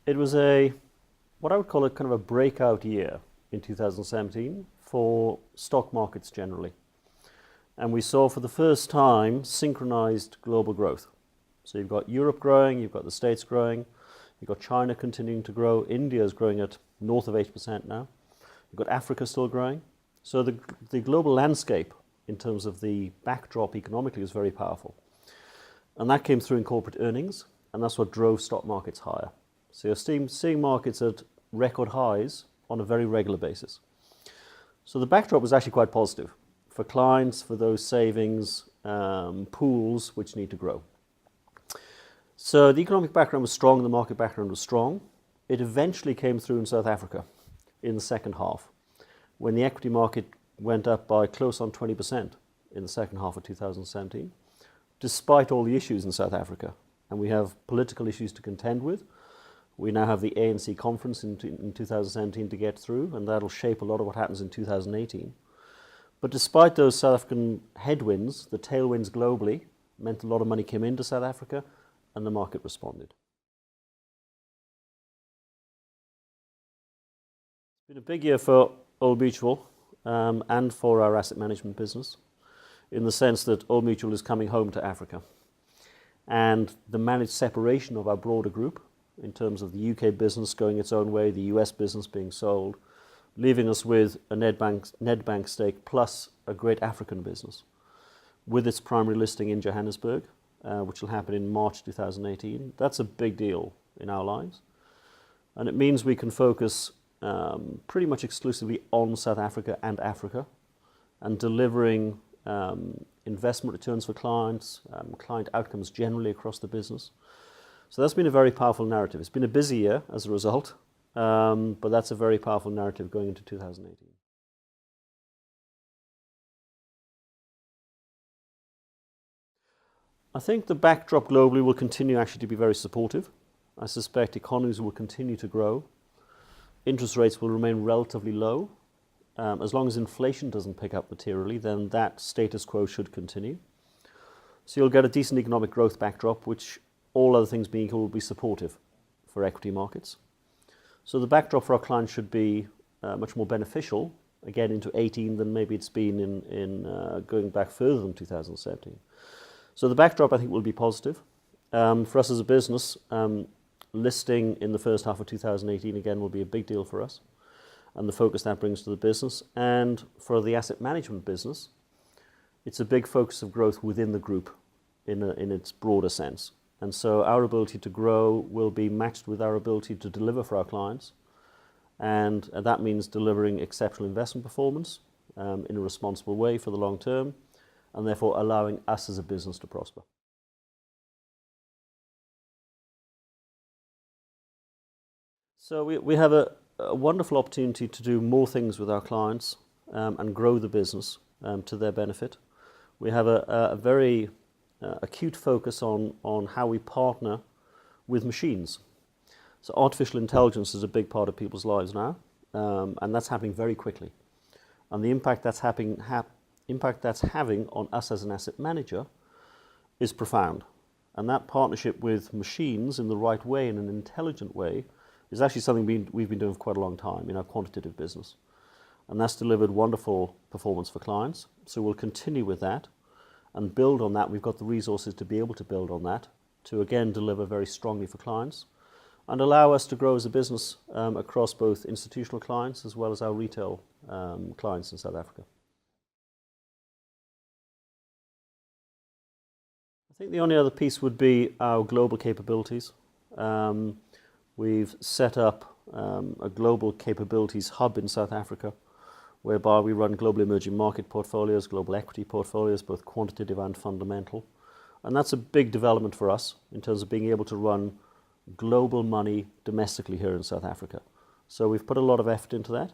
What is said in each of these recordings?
It was what I would call kind of a breakout year in 2017 for stock markets generally. And we saw for the first time synchronized global growth. So you've got Europe growing, you've got the States growing, you've got China continuing to grow, India is growing at north of 8% now, you've got Africa still growing. So the global landscape in terms of the backdrop economically is very powerful. And that came through in corporate earnings, and that's what drove stock markets higher. So you're seeing markets at record highs on a very regular basis. So the backdrop was actually quite positive for clients, for those savings pools which need to grow. So the economic background was strong, the market background was strong. It eventually came through in South Africa in the second half, when the equity market went up by close on 20% in the second half of 2017, despite all the issues in South Africa. And we have political issues to contend with. We now have the ANC conference in 2017 to get through, and that'll shape a lot of what happens in 2018. But despite those South African headwinds, the tailwinds globally meant a lot of money came into South Africa, and the market responded. It's been a big year for Old Mutual and for our asset management business, in the sense that Old Mutual is coming home to Africa. And the managed separation of our broader group, in terms of the UK business going its own way, the US business being sold, leaving us with a Nedbank stake plus a great African business, with its primary listing in Johannesburg, which will happen in March 2018. That's a big deal in our lives. And it means we can focus pretty much exclusively on South Africa and delivering investment returns for clients, client outcomes generally across the business. So that's been a very powerful narrative. It's been a busy year as a result, but that's a very powerful narrative going into 2018. I think the backdrop globally will continue actually to be very supportive. I suspect economies will continue to grow. Interest rates will remain relatively low. As long as inflation doesn't pick up materially, then that status quo should continue. So you'll get a decent economic growth backdrop, which all other things being equal will be supportive for equity markets. So the backdrop for our clients should be much more beneficial, again into 18 than maybe it's been in going back further than 2017. So the backdrop I think will be positive. For us as a business, listing in the first half of 2018 again will be a big deal for us, and the focus that brings to the business. And for the asset management business, it's a big focus of growth within the group in its broader sense. And so our ability to grow will be matched with our ability to deliver for our clients. And that means delivering exceptional investment performance in a responsible way for the long term, and therefore allowing us as a business to prosper. So we have a wonderful opportunity to do more things with our clients and grow the business to their benefit. We have a very acute focus on how we partner with machines. So artificial intelligence is a big part of people's lives now, and that's happening very quickly. And the impact that's having on us as an asset manager is profound. And that partnership with machines in the right way, in an intelligent way, is actually something we've been doing for quite a long time in our quantitative business. And that's delivered wonderful performance for clients. So we'll continue with that and build on that. We've got the resources to be able to build on that, to again deliver very strongly for clients and allow us to grow as a business across both institutional clients as well as our retail clients in South Africa. I think the only other piece would be our global capabilities. We've set up a global capabilities hub in South Africa, whereby we run global emerging market portfolios, global equity portfolios, both quantitative and fundamental. And that's a big development for us in terms of being able to run global money domestically here in South Africa. So we've put a lot of effort into that.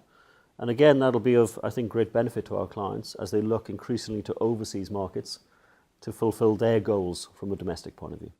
And again, that'll be of, I think, great benefit to our clients as they look increasingly to overseas markets to fulfill their goals from a domestic point of view.